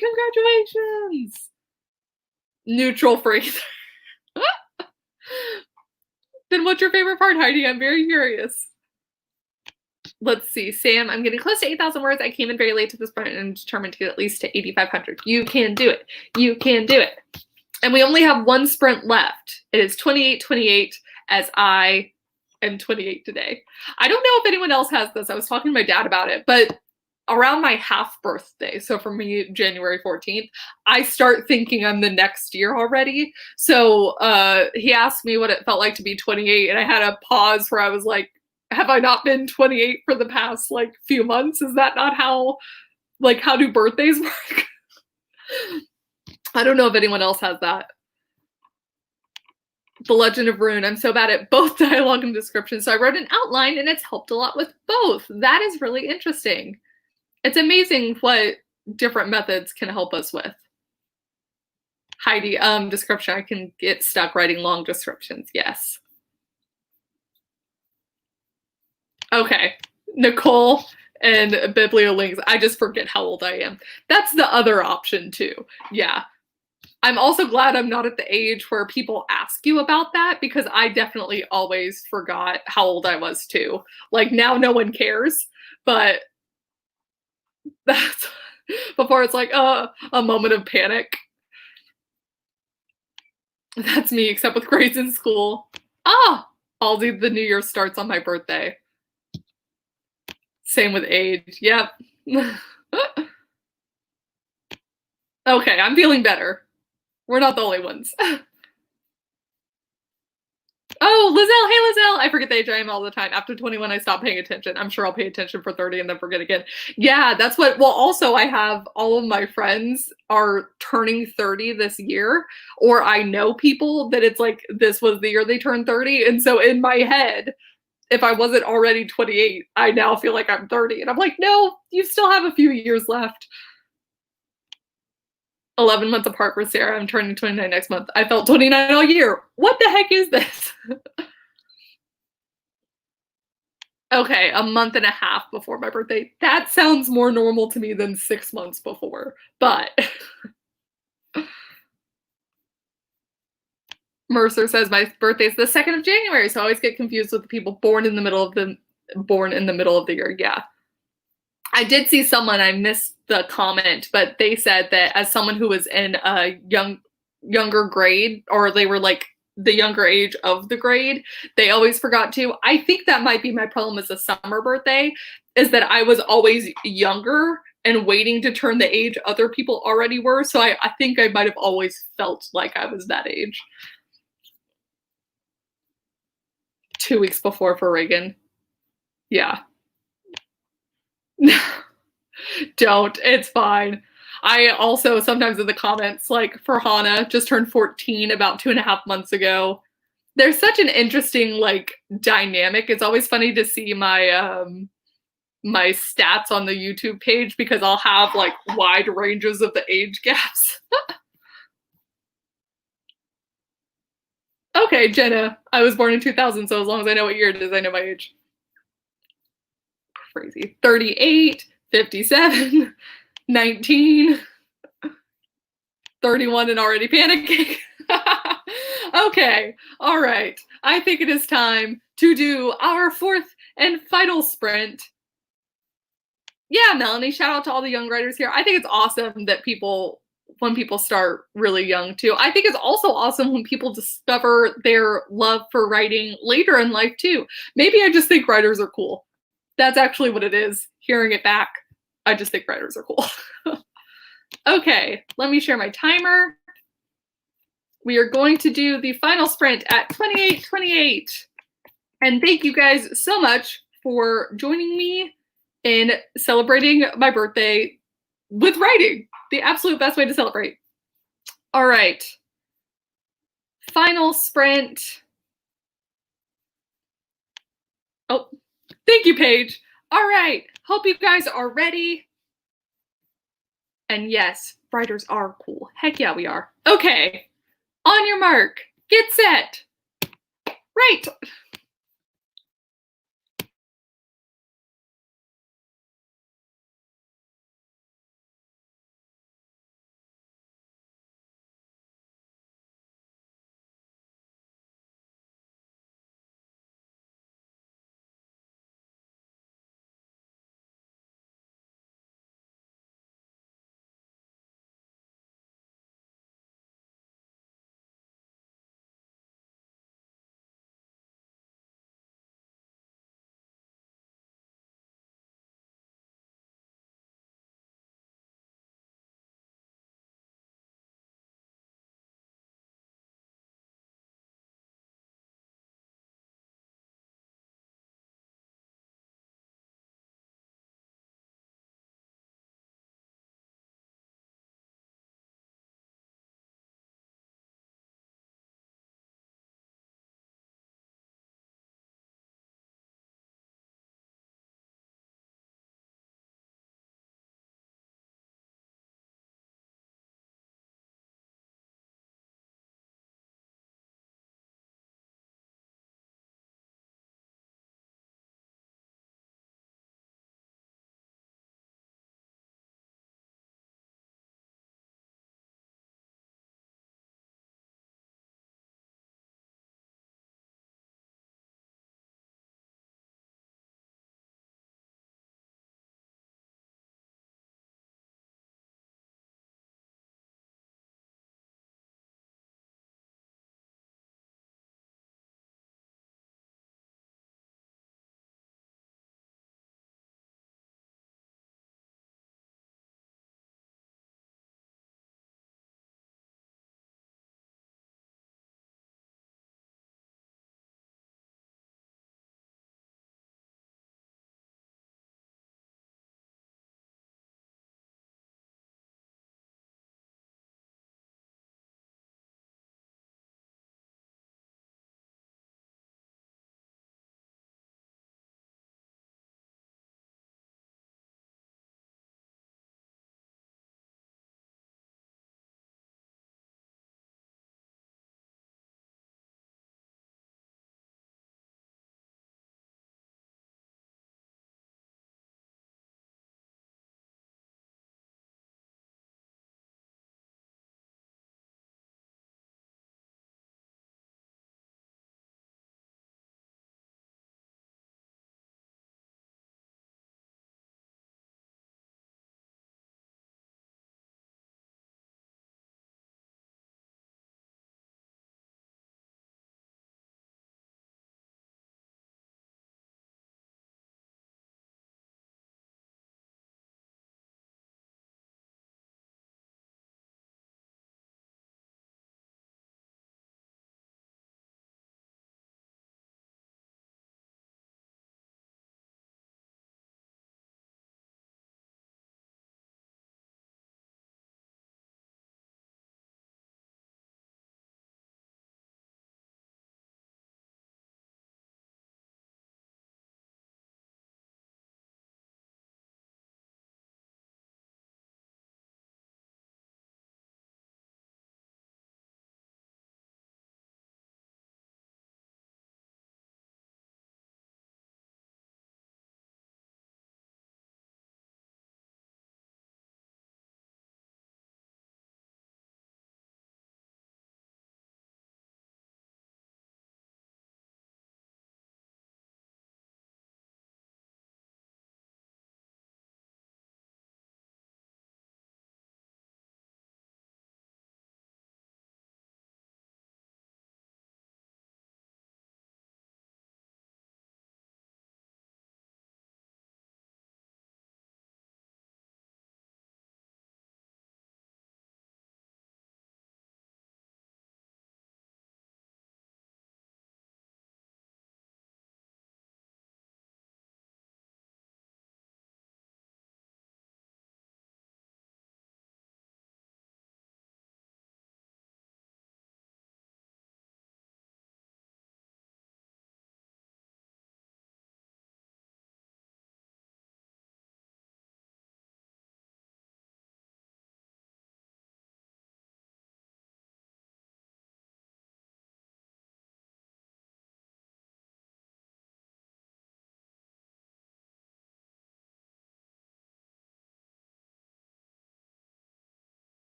Congratulations! Neutral phrase. Then what's your favorite part, Heidi? I'm very curious. Let's see. Sam, I'm getting close to 8,000 words. I came in very late to this point and I'm determined to get at least to 8,500. You can do it. You can do it. And we only have one sprint left. It is 28-28 as I am 28 today. I don't know if anyone else has this. I was talking to my dad about it, but around my half birthday, so for me, January 14th, I start thinking I'm the next year already. So he asked me what it felt like to be 28, and I had a pause where I was like, have I not been 28 for the past like few months? Is that not how do birthdays work? I don't know if anyone else has that. The Legend of Rune. I'm so bad at both dialogue and description. So I wrote an outline and it's helped a lot with both. That is really interesting. It's amazing what different methods can help us with. Heidi, description. I can get stuck writing long descriptions. Yes. Okay. Nicole and Bibliolinks. I just forget how old I am. That's the other option too. Yeah. I'm also glad I'm not at the age where people ask you about that, because I definitely always forgot how old I was too. Like now no one cares, but that's before it's like a moment of panic. That's me, except with grades in school. Aldi, the new year starts on my birthday. Same with age. Yep. Okay, I'm feeling better. We're not the only ones. Oh, Lizelle. Hey, Lizelle. I forget the age I am all the time. After 21, I stopped paying attention. I'm sure I'll pay attention for 30 and then forget again. Yeah, that's what. Well, also, I have all of my friends are turning 30 this year, or I know people that it's like this was the year they turned 30. And so in my head, if I wasn't already 28, I now feel like I'm 30. And I'm like, no, you still have a few years left. 11 months apart with Sarah. I'm turning 29 next month. I felt 29 all year. What the heck is this? Okay, a month and a half before my birthday. That sounds more normal to me than 6 months before, but Mercer says my birthday is the 2nd of January, so I always get confused with the people born in the middle of the year. Yeah. I did see someone, I missed the comment, but they said that as someone who was in a younger grade, or they were like the younger age of the grade, they always forgot to. I think that might be my problem as a summer birthday, is that I was always younger and waiting to turn the age other people already were. So I think I might have always felt like I was that age. 2 weeks before for Reagan. Yeah. Don't. It's fine. I also sometimes in the comments, like for Hannah, just turned 14 about 2.5 months ago. There's such an interesting like dynamic. It's always funny to see my my stats on the YouTube page, because I'll have like wide ranges of the age gaps. Okay, Jenna. I was born in 2000, so as long as I know what year it is, I know my age. Crazy. 38, 57, 19, 31 and already panicking. Okay, all right. I think it is time to do our 4th and final sprint. Yeah, Melanie, shout out to all the young writers here. I think it's awesome that when people start really young too. I think it's also awesome when people discover their love for writing later in life too. Maybe I just think writers are cool. That's actually what it is. Hearing it back, I just think writers are cool. Okay, let me share my timer. We are going to do the final sprint at 28:28. And thank you guys so much for joining me in celebrating my birthday with writing. The absolute best way to celebrate. All right. Final sprint. Oh, thank you, Paige. All right. Hope you guys are ready. And yes, writers are cool. Heck yeah, we are. Okay. On your mark. Get set. Right.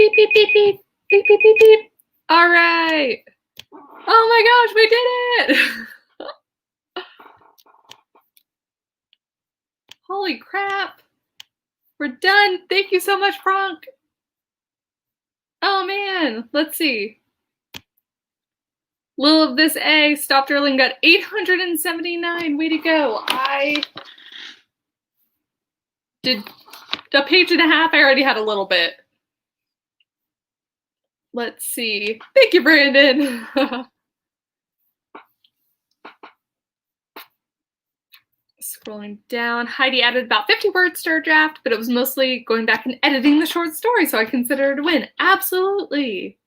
Beep, beep, beep, beep. Beep, beep, beep, beep. All right. Oh my gosh, we did it. Holy crap. We're done. Thank you so much, Frank. Oh man, let's see. Lil of this A stopped early and got 879. Way to go. I did a page and a half. I already had a little bit. Let's see. Thank you, Brandon. Scrolling down, Heidi added about 50 words to her draft, but it was mostly going back and editing the short story, so I consider it a win. Absolutely.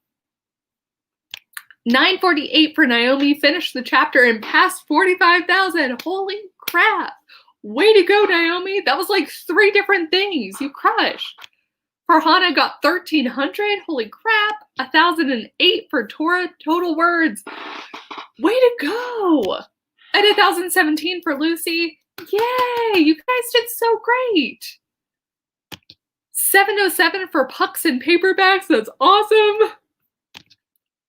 948 for Naomi, finished the chapter and passed 45,000. Holy crap. Way to go, Naomi. That was like 3 different things. You crushed. Farhana got 1,300. Holy crap. 1,008 for Tora, total words. Way to go. And 1,017 for Lucy. Yay! You guys did so great. 707 for pucks and paperbacks. That's awesome.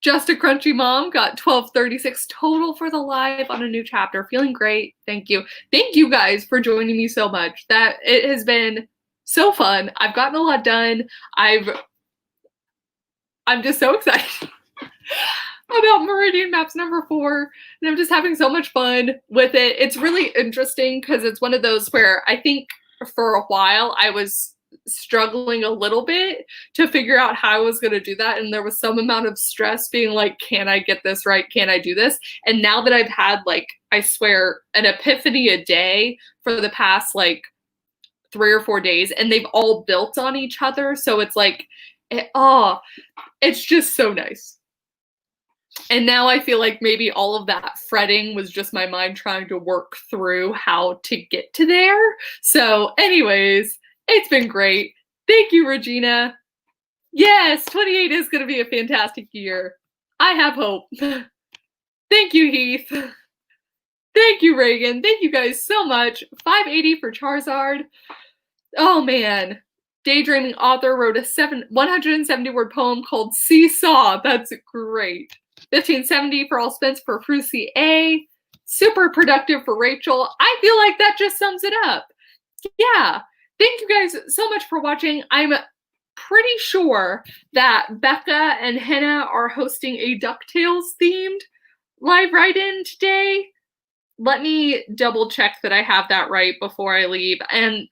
Just a Crunchy Mom got 1,236 total for the live on a new chapter. Feeling great. Thank you. Thank you guys for joining me so much. It has been so fun. I've gotten a lot done. I'm just so excited about Meridian Maps number 4, and I'm just having so much fun with it. It's really interesting because it's one of those where I think for a while I was struggling a little bit to figure out how I was going to do that, and there was some amount of stress being like, can I get this right? Can I do this? And now that I've had, like, I swear, an epiphany a day for the past like 3 or 4 days, and they've all built on each other, so it's like, it's just so nice. And now I feel like maybe all of that fretting was just my mind trying to work through how to get to there. So anyways, it's been great. Thank you, Regina. Yes, 28 is going to be a fantastic year. I have hope. Thank you, Heath. Thank you, Reagan. Thank you guys so much. 580 for Charizard. Oh, man. Daydreaming author wrote a 170-word poem called Seesaw. That's great. 1570 for All Spence for Frucy A. Super productive for Rachel. I feel like that just sums it up. Yeah. Thank you guys so much for watching. I'm pretty sure that Becca and Henna are hosting a DuckTales themed live write-in today. Let me double check that I have that right before I leave. And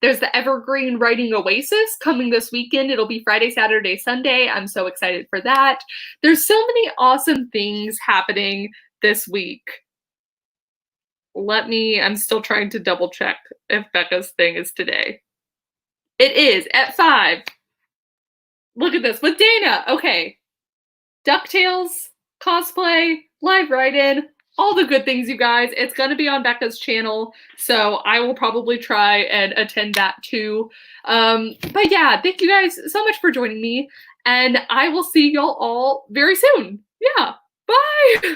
there's the Evergreen Writing Oasis coming this weekend. It'll be Friday, Saturday, Sunday. I'm so excited for that. There's so many awesome things happening this week. I'm still trying to double check if Becca's thing is today. It is at 5. Look at this with Dana. Okay. DuckTales, cosplay, live write-in, all the good things, you guys. It's going to be on Becca's channel, so I will probably try and attend that too. But yeah, thank you guys so much for joining me, and I will see y'all all very soon. Yeah, bye!